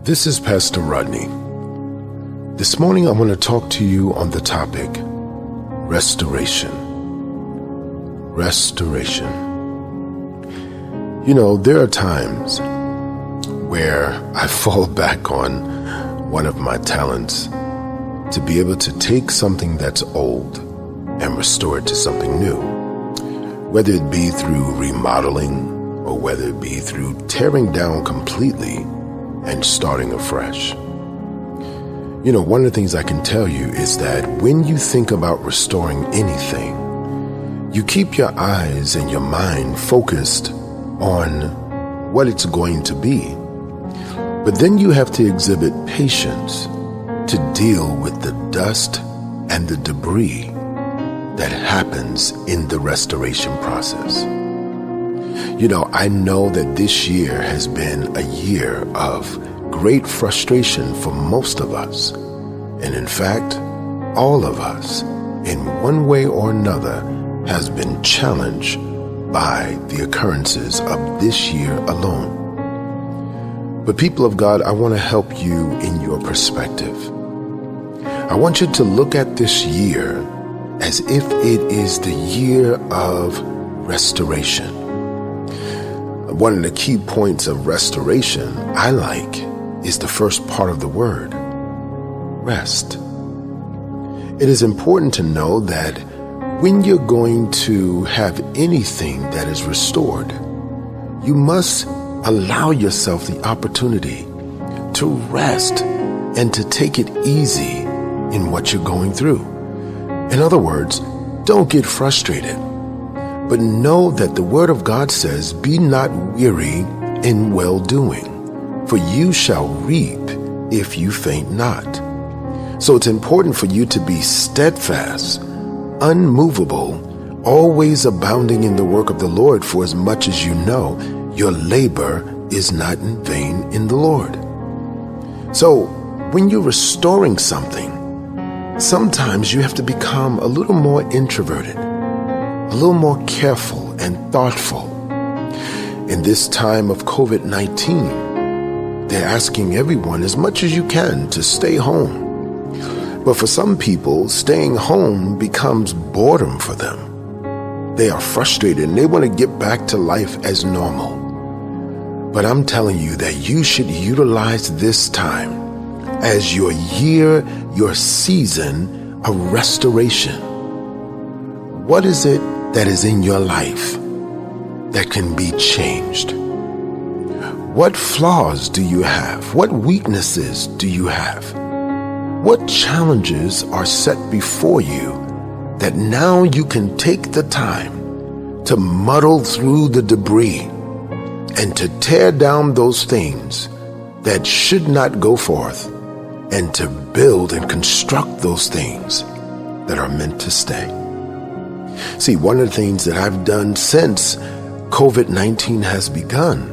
This is Pastor Rodney. This morning I want to talk to you on the topic, restoration. Restoration. You know, there are times where I fall back on one of my talents to be able to take something that's old and restore it to something new, whether it be through remodeling or whether it be through tearing down completely and starting afresh. You know, one of the things I can tell you is that when you think about restoring anything, you keep your eyes and your mind focused on what it's going to be. But then you have to exhibit patience to deal with the dust and the debris that happens in the restoration process. You know, I know that this year has been a year of great frustration for most of us. And in fact, all of us, in one way or another, has been challenged by the occurrences of this year alone. But people of God, I want to help you in your perspective. I want you to look at this year as if it is the year of restoration. One of the key points of restoration I like is the first part of the word, rest. It is important to know that when you're going to have anything that is restored, you must allow yourself the opportunity to rest and to take it easy in what you're going through. In other words, don't get frustrated. But know that the Word of God says, be not weary in well-doing, for you shall reap if you faint not. So it's important for you to be steadfast, unmovable, always abounding in the work of the Lord, for as much as you know, your labor is not in vain in the Lord. So when you're restoring something, sometimes you have to become a little more introverted, a little more careful and thoughtful. In this time of COVID-19, they're asking everyone as much as you can to stay home. But for some people, staying home becomes boredom for them. They are frustrated and they want to get back to life as normal. But I'm telling you that you should utilize this time as your year, your season of restoration. What is it that is in your life that can be changed? What flaws do you have? What weaknesses do you have? What challenges are set before you that now you can take the time to muddle through the debris and to tear down those things that should not go forth and to build and construct those things that are meant to stay? See, one of the things that I've done since COVID-19 has begun,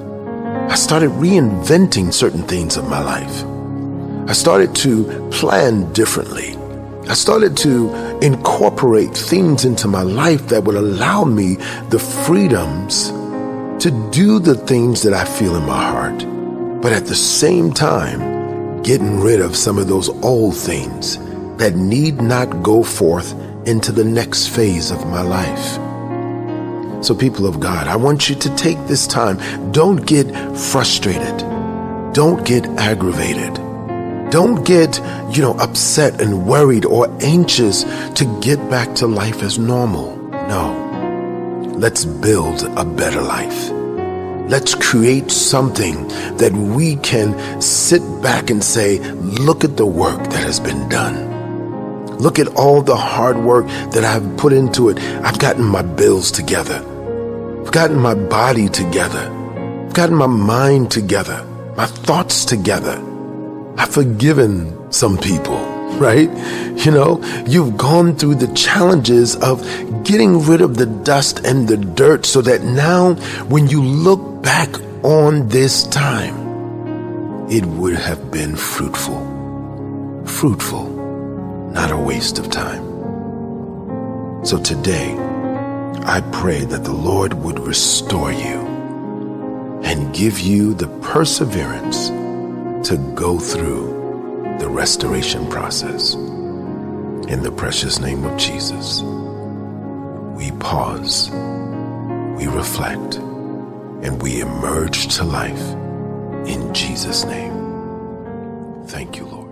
I started reinventing certain things of my life. I started to plan differently. I started to incorporate things into my life that would allow me the freedoms to do the things that I feel in my heart, but at the same time, getting rid of some of those old things that need not go forth into the next phase of my life. So people of God, I want you to take this time. Don't get frustrated. Don't get aggravated. Don't get, upset and worried or anxious to get back to life as normal. No. Let's build a better life. Let's create something that we can sit back and say, look at the work that has been done. Look at all the hard work that I've put into it. I've gotten my bills together. I've gotten my body together. I've gotten my mind together, my thoughts together. I've forgiven some people, right? You've gone through the challenges of getting rid of the dust and the dirt so that now when you look back on this time, it would have been fruitful, not a waste of time. So today, I pray that the Lord would restore you and give you the perseverance to go through the restoration process. In the precious name of Jesus, we pause, we reflect, and we emerge to life in Jesus' name. Thank you, Lord.